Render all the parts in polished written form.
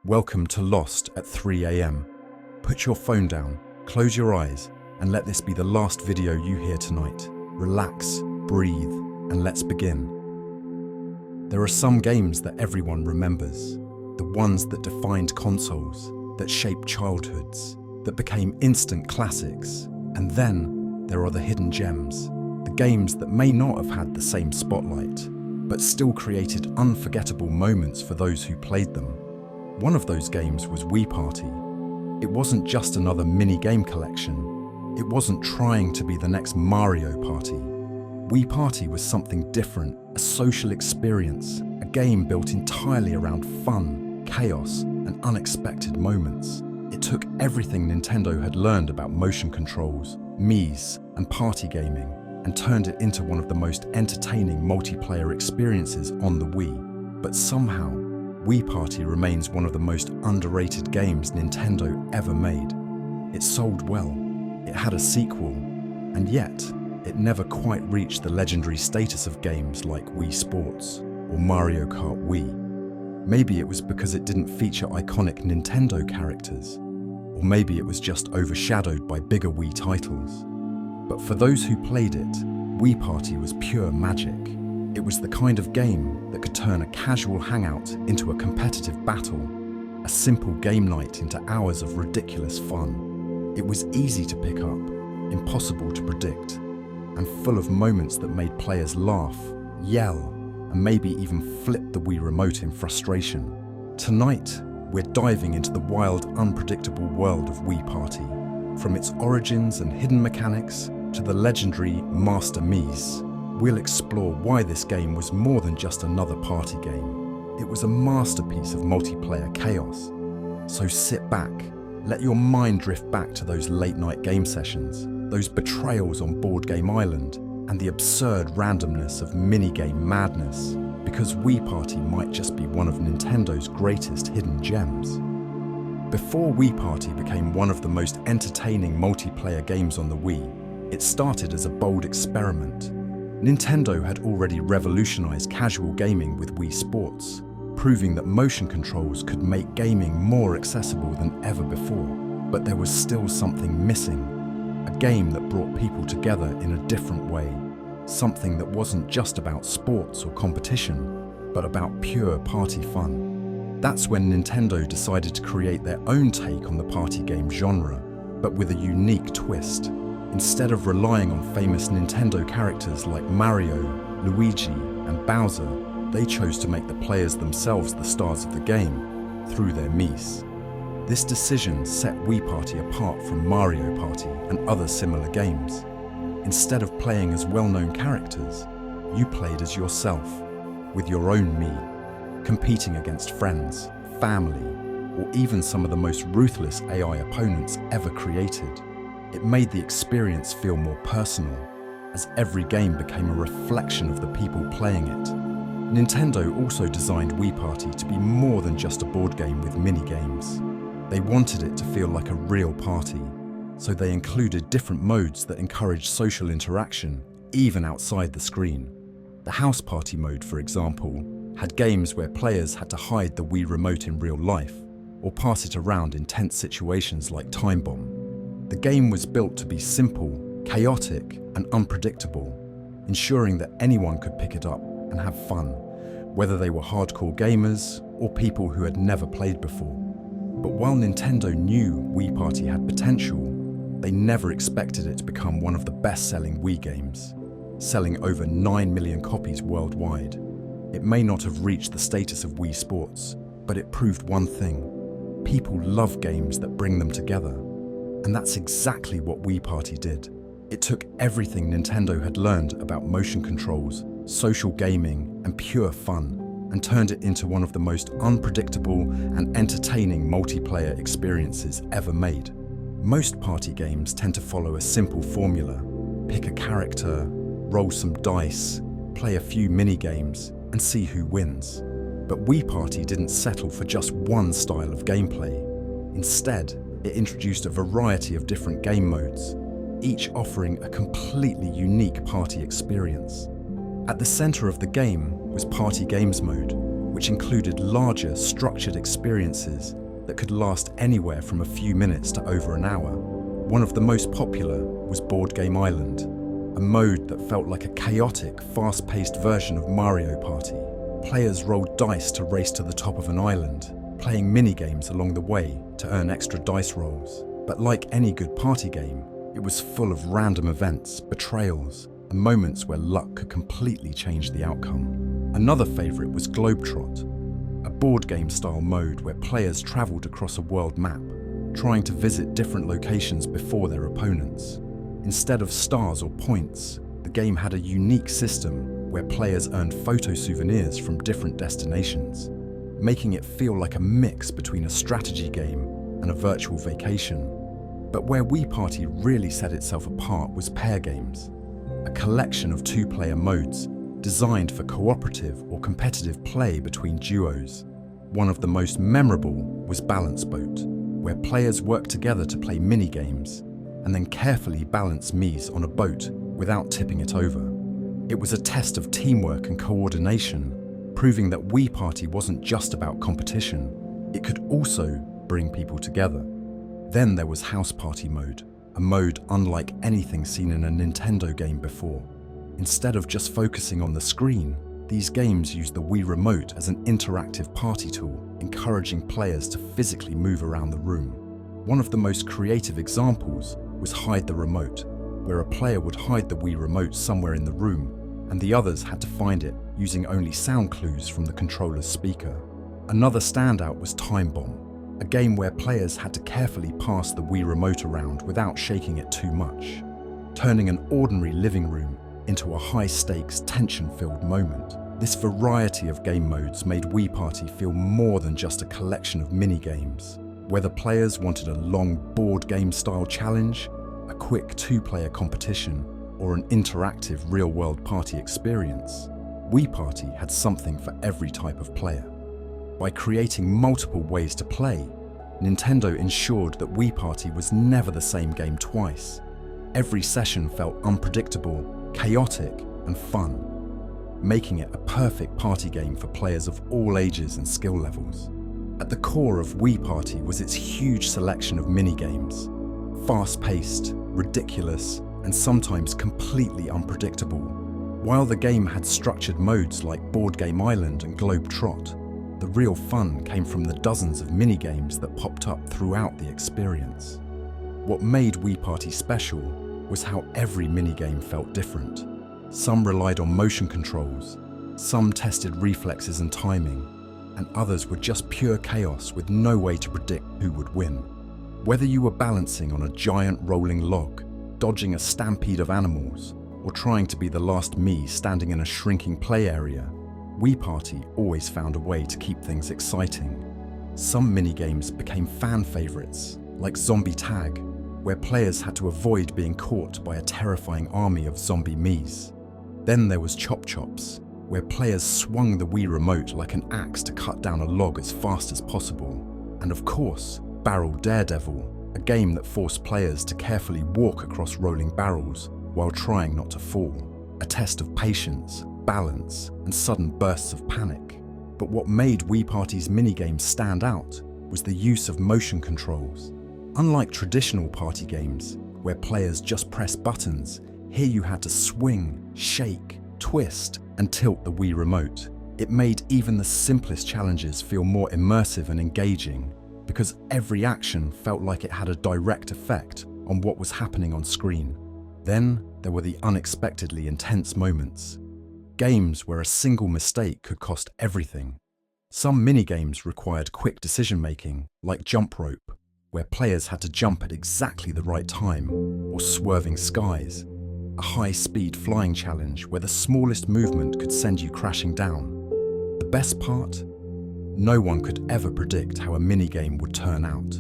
Welcome to Lost at 3 a.m. Put your phone down, close your eyes, and let this be the last video you hear tonight. Relax, breathe, and let's begin. There are some games that everyone remembers, the ones that defined consoles, that shaped childhoods, that became instant classics. And then there are the hidden gems, the games that may not have had the same spotlight, but still created unforgettable moments for those who played them. One of those games was Wii Party. It wasn't just another mini-game collection. It wasn't trying to be the next Mario Party. Wii Party was something different, a social experience, a game built entirely around fun, chaos, and unexpected moments. It took everything Nintendo had learned about motion controls, Miis, and party gaming, and turned it into one of the most entertaining multiplayer experiences on the Wii. But somehow, Wii Party remains one of the most underrated games Nintendo ever made. It sold well, it had a sequel, and yet it never quite reached the legendary status of games like Wii Sports or Mario Kart Wii. Maybe it was because it didn't feature iconic Nintendo characters, or maybe it was just overshadowed by bigger Wii titles. But for those who played it, Wii Party was pure magic. It was the kind of game that could turn a casual hangout into a competitive battle, a simple game night into hours of ridiculous fun. It was easy to pick up, impossible to predict, and full of moments that made players laugh, yell, and maybe even flip the Wii remote in frustration. Tonight, we're diving into the wild, unpredictable world of Wii Party, from its origins and hidden mechanics to the legendary Master Miis. We'll explore why this game was more than just another party game. It was a masterpiece of multiplayer chaos. So sit back, let your mind drift back to those late-night game sessions, those betrayals on Board Game Island, and the absurd randomness of minigame madness, because Wii Party might just be one of Nintendo's greatest hidden gems. Before Wii Party became one of the most entertaining multiplayer games on the Wii, it started as a bold experiment. Nintendo had already revolutionized casual gaming with Wii Sports, proving that motion controls could make gaming more accessible than ever before. But there was still something missing, a game that brought people together in a different way, something that wasn't just about sports or competition, but about pure party fun. That's when Nintendo decided to create their own take on the party game genre, but with a unique twist. Instead of relying on famous Nintendo characters like Mario, Luigi, and Bowser, they chose to make the players themselves the stars of the game through their Miis. This decision set Wii Party apart from Mario Party and other similar games. Instead of playing as well-known characters, you played as yourself, with your own Mii, competing against friends, family, or even some of the most ruthless AI opponents ever created. It made the experience feel more personal, as every game became a reflection of the people playing it. Nintendo also designed Wii Party to be more than just a board game with mini-games. They wanted it to feel like a real party, so they included different modes that encouraged social interaction, even outside the screen. The House Party mode, for example, had games where players had to hide the Wii remote in real life, or pass it around in tense situations like Time Bomb. The game was built to be simple, chaotic, and unpredictable, ensuring that anyone could pick it up and have fun, whether they were hardcore gamers or people who had never played before. But while Nintendo knew Wii Party had potential, they never expected it to become one of the best-selling Wii games, selling over 9 million copies worldwide. It may not have reached the status of Wii Sports, but it proved one thing: people love games that bring them together. And that's exactly what Wii Party did. It took everything Nintendo had learned about motion controls, social gaming, and pure fun, and turned it into one of the most unpredictable and entertaining multiplayer experiences ever made. Most party games tend to follow a simple formula: pick a character, roll some dice, play a few mini-games, and see who wins. But Wii Party didn't settle for just one style of gameplay. Instead, it introduced a variety of different game modes, each offering a completely unique party experience. At the center of the game was Party Games mode, which included larger, structured experiences that could last anywhere from a few minutes to over an hour. One of the most popular was Board Game Island, a mode that felt like a chaotic, fast-paced version of Mario Party. Players rolled dice to race to the top of an island, playing mini-games along the way to earn extra dice rolls. But like any good party game, it was full of random events, betrayals, and moments where luck could completely change the outcome. Another favourite was Globetrot, a board game-style mode where players travelled across a world map, trying to visit different locations before their opponents. Instead of stars or points, the game had a unique system where players earned photo souvenirs from different destinations, making it feel like a mix between a strategy game and a virtual vacation. But where Wii Party really set itself apart was pair games, a collection of two-player modes designed for cooperative or competitive play between duos. One of the most memorable was Balance Boat, where players worked together to play mini-games and then carefully balance Miis on a boat without tipping it over. It was a test of teamwork and coordination, proving that Wii Party wasn't just about competition, it could also bring people together. Then there was House Party mode, a mode unlike anything seen in a Nintendo game before. Instead of just focusing on the screen, these games used the Wii Remote as an interactive party tool, encouraging players to physically move around the room. One of the most creative examples was Hide the Remote, where a player would hide the Wii Remote somewhere in the room, and the others had to find it using only sound clues from the controller's speaker. Another standout was Time Bomb, a game where players had to carefully pass the Wii Remote around without shaking it too much, turning an ordinary living room into a high-stakes, tension-filled moment. This variety of game modes made Wii Party feel more than just a collection of mini-games. Whether players wanted a long board game-style challenge, a quick two-player competition, or an interactive real-world party experience, Wii Party had something for every type of player. By creating multiple ways to play, Nintendo ensured that Wii Party was never the same game twice. Every session felt unpredictable, chaotic, and fun, making it a perfect party game for players of all ages and skill levels. At the core of Wii Party was its huge selection of mini-games, fast-paced, ridiculous, and sometimes completely unpredictable. While the game had structured modes like Board Game Island and Globetrot, the real fun came from the dozens of mini-games that popped up throughout the experience. What made Wii Party special was how every minigame felt different. Some relied on motion controls, some tested reflexes and timing, and others were just pure chaos with no way to predict who would win. Whether you were balancing on a giant rolling log, dodging a stampede of animals, or trying to be the last me standing in a shrinking play area, Wii Party always found a way to keep things exciting. Some minigames became fan favorites, like Zombie Tag, where players had to avoid being caught by a terrifying army of zombie Miis. Then there was Chop Chops, where players swung the Wii Remote like an axe to cut down a log as fast as possible. And of course, Barrel Daredevil, a game that forced players to carefully walk across rolling barrels while trying not to fall. A test of patience, balance, and sudden bursts of panic. But what made Wii Party's minigames stand out was the use of motion controls. Unlike traditional party games, where players just press buttons, here you had to swing, shake, twist, and tilt the Wii Remote. It made even the simplest challenges feel more immersive and engaging, because every action felt like it had a direct effect on what was happening on screen. Then there were the unexpectedly intense moments. Games where a single mistake could cost everything. Some minigames required quick decision-making, like Jump Rope, where players had to jump at exactly the right time, or Swerving Skies, a high-speed flying challenge where the smallest movement could send you crashing down. The best part? No one could ever predict how a minigame would turn out.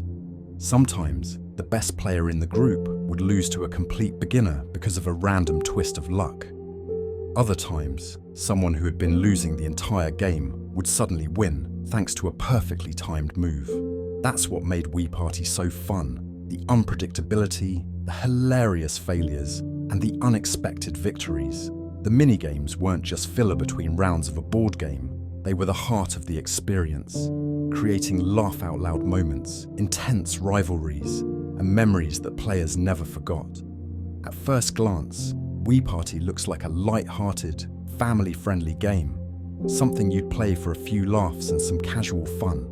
Sometimes, the best player in the group would lose to a complete beginner because of a random twist of luck. Other times, someone who had been losing the entire game would suddenly win thanks to a perfectly timed move. That's what made Wii Party so fun: the unpredictability, the hilarious failures, and the unexpected victories. The minigames weren't just filler between rounds of a board game, They were the heart of the experience, creating laugh-out-loud moments, intense rivalries, and memories that players never forgot. At first glance, Wii Party looks like a light-hearted, family-friendly game, something you'd play for a few laughs and some casual fun.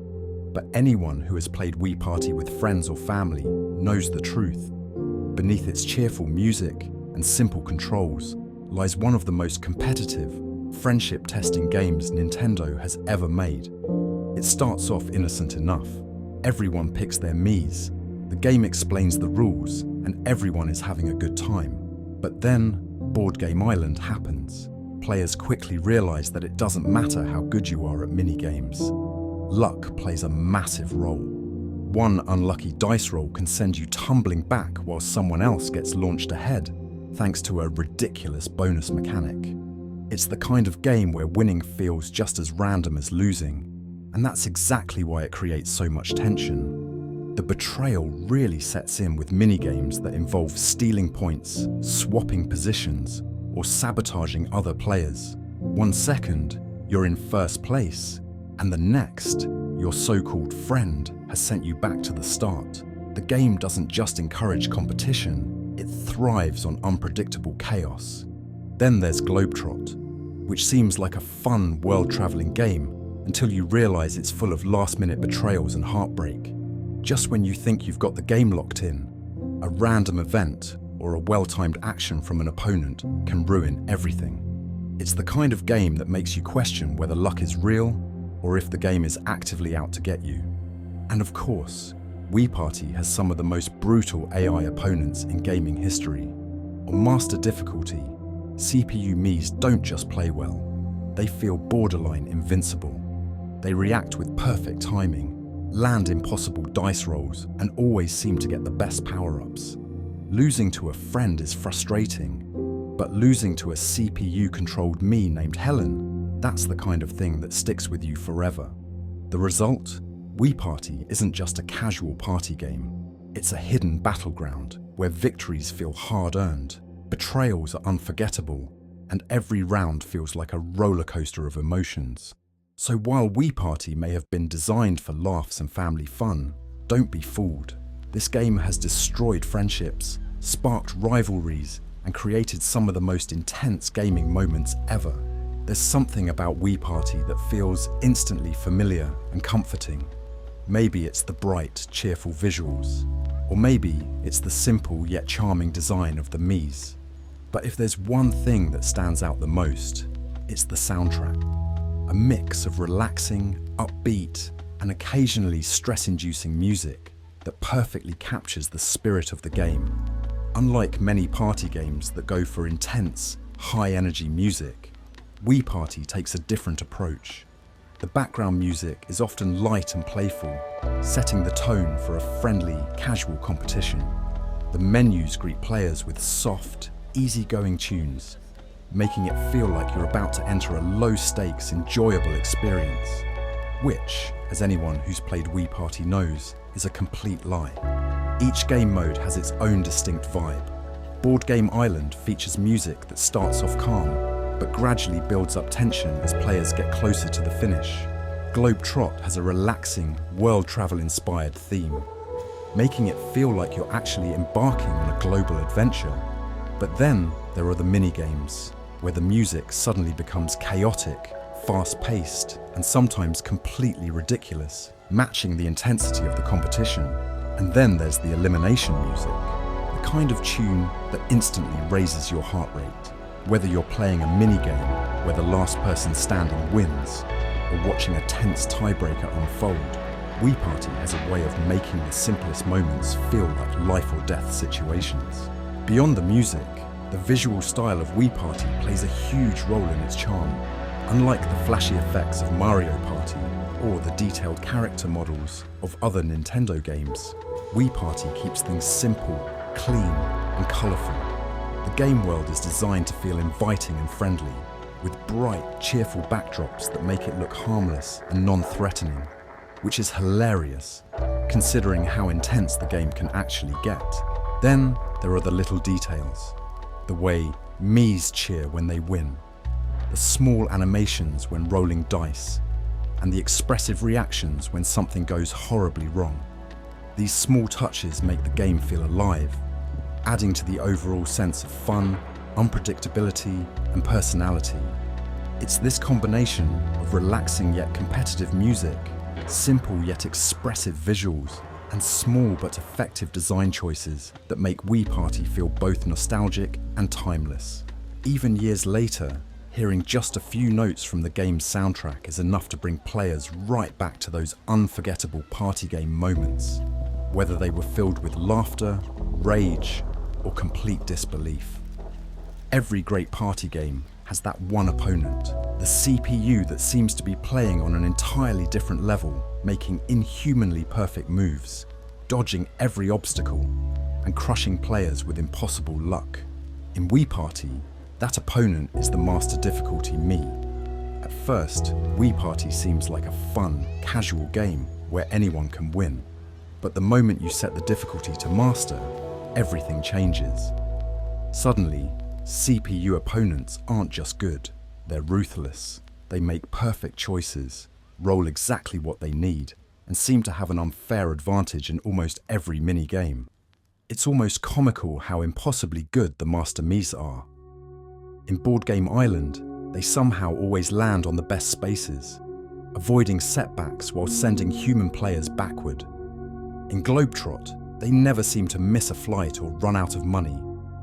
But anyone who has played Wii Party with friends or family knows the truth. Beneath its cheerful music and simple controls lies one of the most competitive, friendship-testing games Nintendo has ever made. It starts off innocent enough. Everyone picks their Miis. The game explains the rules, and everyone is having a good time. But then, Board Game Island happens. Players quickly realize that it doesn't matter how good you are at minigames. Luck plays a massive role. One unlucky dice roll can send you tumbling back while someone else gets launched ahead, thanks to a ridiculous bonus mechanic. It's the kind of game where winning feels just as random as losing, and that's exactly why it creates so much tension. The betrayal really sets in with minigames that involve stealing points, swapping positions, or sabotaging other players. 1 second, you're in first place, and the next, your so-called friend has sent you back to the start. The game doesn't just encourage competition, it thrives on unpredictable chaos. Then there's Globetrot, which seems like a fun world-traveling game until you realize it's full of last-minute betrayals and heartbreak. Just when you think you've got the game locked in, a random event or a well-timed action from an opponent can ruin everything. It's the kind of game that makes you question whether luck is real or if the game is actively out to get you. And of course, Wii Party has some of the most brutal AI opponents in gaming history. On Master difficulty, CPU Miis don't just play well, they feel borderline invincible. They react with perfect timing, land impossible dice rolls, and always seem to get the best power-ups. Losing to a friend is frustrating, but losing to a CPU-controlled Mii named Helen, that's the kind of thing that sticks with you forever. The result? Wii Party isn't just a casual party game. It's a hidden battleground where victories feel hard-earned, betrayals are unforgettable, and every round feels like a roller coaster of emotions. So while Wii Party may have been designed for laughs and family fun, don't be fooled. This game has destroyed friendships, sparked rivalries, and created some of the most intense gaming moments ever. There's something about Wii Party that feels instantly familiar and comforting. Maybe it's the bright, cheerful visuals, or maybe it's the simple yet charming design of the Miis. But if there's one thing that stands out the most, it's the soundtrack. A mix of relaxing, upbeat, and occasionally stress-inducing music that perfectly captures the spirit of the game. Unlike many party games that go for intense, high-energy music, Wii Party takes a different approach. The background music is often light and playful, setting the tone for a friendly, casual competition. The menus greet players with soft, easygoing tunes, making it feel like you're about to enter a low-stakes, enjoyable experience, which, as anyone who's played Wii Party knows, is a complete lie. Each game mode has its own distinct vibe. Board Game Island features music that starts off calm, but gradually builds up tension as players get closer to the finish. Globetrot has a relaxing, world travel-inspired theme, making it feel like you're actually embarking on a global adventure. But then there are the mini-games, where the music suddenly becomes chaotic, fast-paced, and sometimes completely ridiculous, matching the intensity of the competition. And then there's the elimination music, the kind of tune that instantly raises your heart rate. Whether you're playing a mini-game where the last person standing wins, or watching a tense tiebreaker unfold, Wii Party has a way of making the simplest moments feel like life or death situations. Beyond the music, the visual style of Wii Party plays a huge role in its charm. Unlike the flashy effects of Mario Party or the detailed character models of other Nintendo games, Wii Party keeps things simple, clean, and colourful. The game world is designed to feel inviting and friendly, with bright, cheerful backdrops that make it look harmless and non-threatening, which is hilarious, considering how intense the game can actually get. Then there are the little details. The way Miis cheer when they win. The small animations when rolling dice, and the expressive reactions when something goes horribly wrong. These small touches make the game feel alive, adding to the overall sense of fun, unpredictability, and personality. It's this combination of relaxing yet competitive music, simple yet expressive visuals, and small but effective design choices that make Wii Party feel both nostalgic and timeless. Even years later, hearing just a few notes from the game's soundtrack is enough to bring players right back to those unforgettable party game moments, whether they were filled with laughter, rage, or complete disbelief. Every great party game has that one opponent, the CPU that seems to be playing on an entirely different level, making inhumanly perfect moves, dodging every obstacle, and crushing players with impossible luck. In Wii Party, that opponent is the master difficulty Mii. At first, Wii Party seems like a fun, casual game where anyone can win. But the moment you set the difficulty to master, everything changes. Suddenly, CPU opponents aren't just good, they're ruthless. They make perfect choices, roll exactly what they need, and seem to have an unfair advantage in almost every mini-game. It's almost comical how impossibly good the Master Miis are. In Board Game Island, they somehow always land on the best spaces, avoiding setbacks while sending human players backward. In Globetrot, they never seem to miss a flight or run out of money,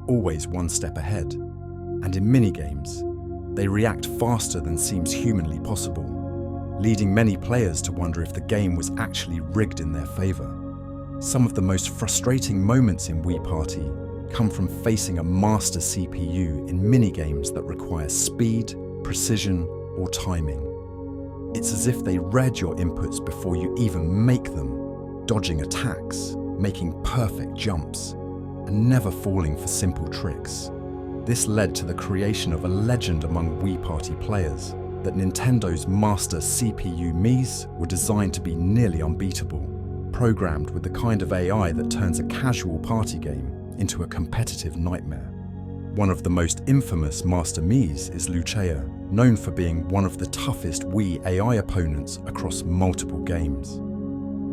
always one step ahead. And in minigames, they react faster than seems humanly possible, leading many players to wonder if the game was actually rigged in their favour. Some of the most frustrating moments in Wii Party come from facing a master CPU in minigames that require speed, precision, or timing. It's as if they read your inputs before you even make them, dodging attacks, making perfect jumps, and never falling for simple tricks. This led to the creation of a legend among Wii Party players, that Nintendo's master CPU Miis were designed to be nearly unbeatable, programmed with the kind of AI that turns a casual party game into a competitive nightmare. One of the most infamous Master Miis is Lucia, known for being one of the toughest Wii AI opponents across multiple games.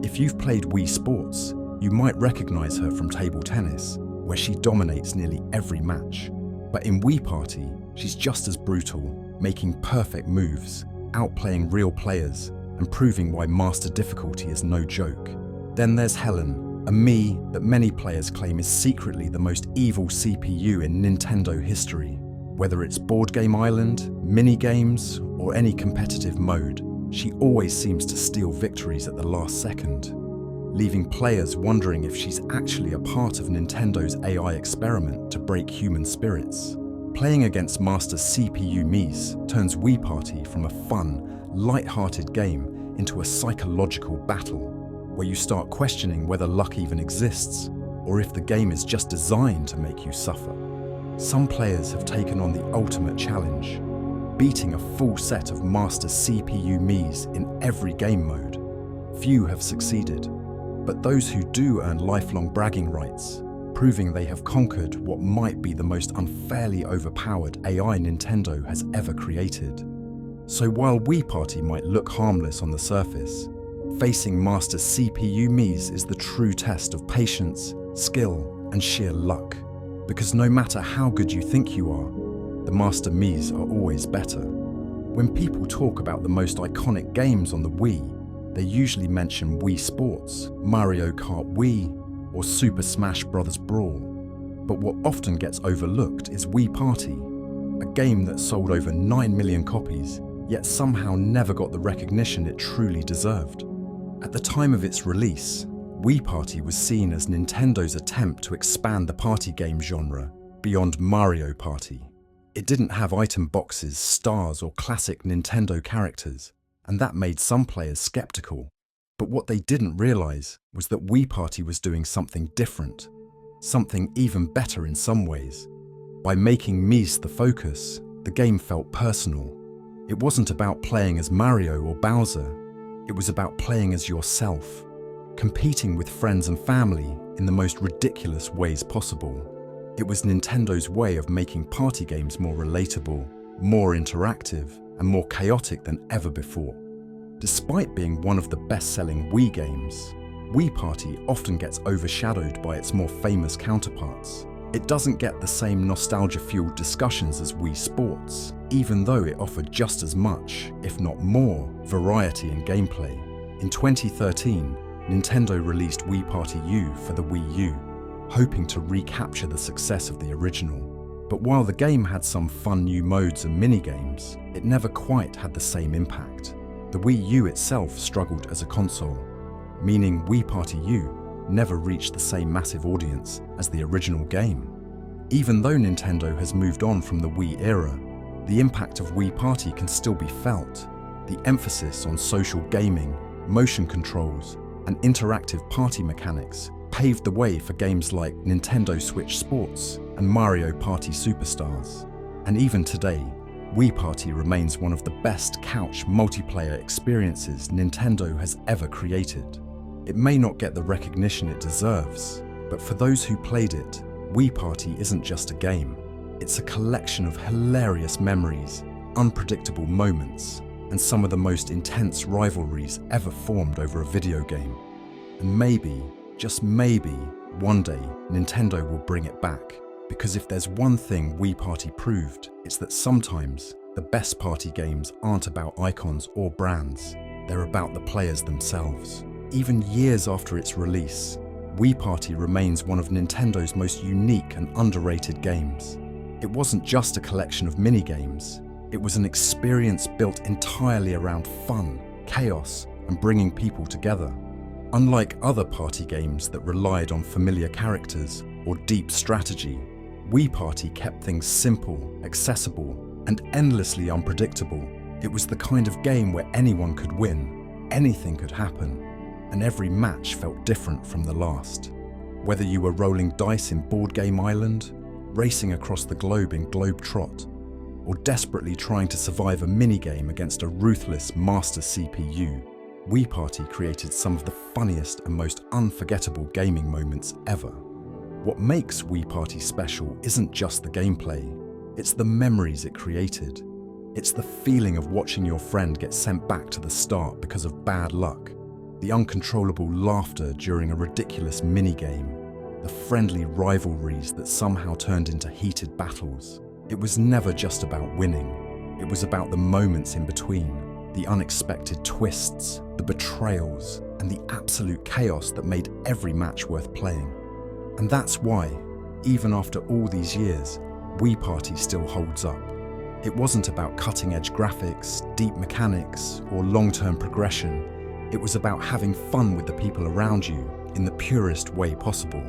If you've played Wii Sports, you might recognize her from table tennis, where she dominates nearly every match. But in Wii Party, she's just as brutal, making perfect moves, outplaying real players, and proving why master difficulty is no joke. Then there's Helen, a Mii that many players claim is secretly the most evil CPU in Nintendo history. Whether it's Board Game Island, mini-games, or any competitive mode, she always seems to steal victories at the last second, leaving players wondering if she's actually a part of Nintendo's AI experiment to break human spirits. Playing against Master CPU Miis turns Wii Party from a fun, light-hearted game into a psychological battle, where you start questioning whether luck even exists, or if the game is just designed to make you suffer. Some players have taken on the ultimate challenge, beating a full set of Master CPU Miis in every game mode. Few have succeeded, but those who do earn lifelong bragging rights, proving they have conquered what might be the most unfairly overpowered AI Nintendo has ever created. So while Wii Party might look harmless on the surface, facing Master CPU Miis is the true test of patience, skill, and sheer luck. Because no matter how good you think you are, the Master Miis are always better. When people talk about the most iconic games on the Wii, they usually mention Wii Sports, Mario Kart Wii, or Super Smash Bros. Brawl. But what often gets overlooked is Wii Party, a game that sold over 9 million copies, yet somehow never got the recognition it truly deserved. At the time of its release, Wii Party was seen as Nintendo's attempt to expand the party game genre beyond Mario Party. It didn't have item boxes, stars, or classic Nintendo characters, and that made some players skeptical. But what they didn't realize was that Wii Party was doing something different, something even better in some ways. By making Miis the focus, the game felt personal. It wasn't about playing as Mario or Bowser. It was about playing as yourself, competing with friends and family in the most ridiculous ways possible. It was Nintendo's way of making party games more relatable, more interactive, and more chaotic than ever before. Despite being one of the best-selling Wii games, Wii Party often gets overshadowed by its more famous counterparts. It doesn't get the same nostalgia-fueled discussions as Wii Sports, even though it offered just as much, if not more, variety in gameplay. In 2013, Nintendo released Wii Party U for the Wii U, hoping to recapture the success of the original. But while the game had some fun new modes and minigames, it never quite had the same impact. The Wii U itself struggled as a console, meaning Wii Party U never reached the same massive audience as the original game. Even though Nintendo has moved on from the Wii era, the impact of Wii Party can still be felt. The emphasis on social gaming, motion controls, and interactive party mechanics paved the way for games like Nintendo Switch Sports and Mario Party Superstars. And even today, Wii Party remains one of the best couch multiplayer experiences Nintendo has ever created. It may not get the recognition it deserves, but for those who played it, Wii Party isn't just a game. It's a collection of hilarious memories, unpredictable moments, and some of the most intense rivalries ever formed over a video game. And maybe, just maybe, one day Nintendo will bring it back. Because if there's one thing Wii Party proved, it's that sometimes the best party games aren't about icons or brands, they're about the players themselves. Even years after its release, Wii Party remains one of Nintendo's most unique and underrated games. It wasn't just a collection of minigames, it was an experience built entirely around fun, chaos, and bringing people together. Unlike other party games that relied on familiar characters or deep strategy, Wii Party kept things simple, accessible, and endlessly unpredictable. It was the kind of game where anyone could win, anything could happen, and every match felt different from the last. Whether you were rolling dice in Board Game Island, racing across the globe in Globetrot, or desperately trying to survive a minigame against a ruthless master CPU, Wii Party created some of the funniest and most unforgettable gaming moments ever. What makes Wii Party special isn't just the gameplay, it's the memories it created. It's the feeling of watching your friend get sent back to the start because of bad luck, the uncontrollable laughter during a ridiculous minigame, the friendly rivalries that somehow turned into heated battles. It was never just about winning, it was about the moments in between, the unexpected twists, the betrayals, and the absolute chaos that made every match worth playing. And that's why, even after all these years, Wii Party still holds up. It wasn't about cutting-edge graphics, deep mechanics, or long-term progression. It was about having fun with the people around you in the purest way possible.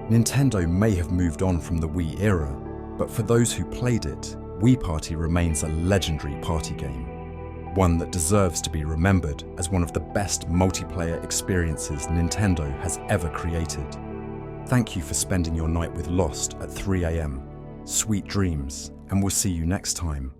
Nintendo may have moved on from the Wii era, but for those who played it, Wii Party remains a legendary party game. One that deserves to be remembered as one of the best multiplayer experiences Nintendo has ever created. Thank you for spending your night with Lost at 3 AM. Sweet dreams, and we'll see you next time.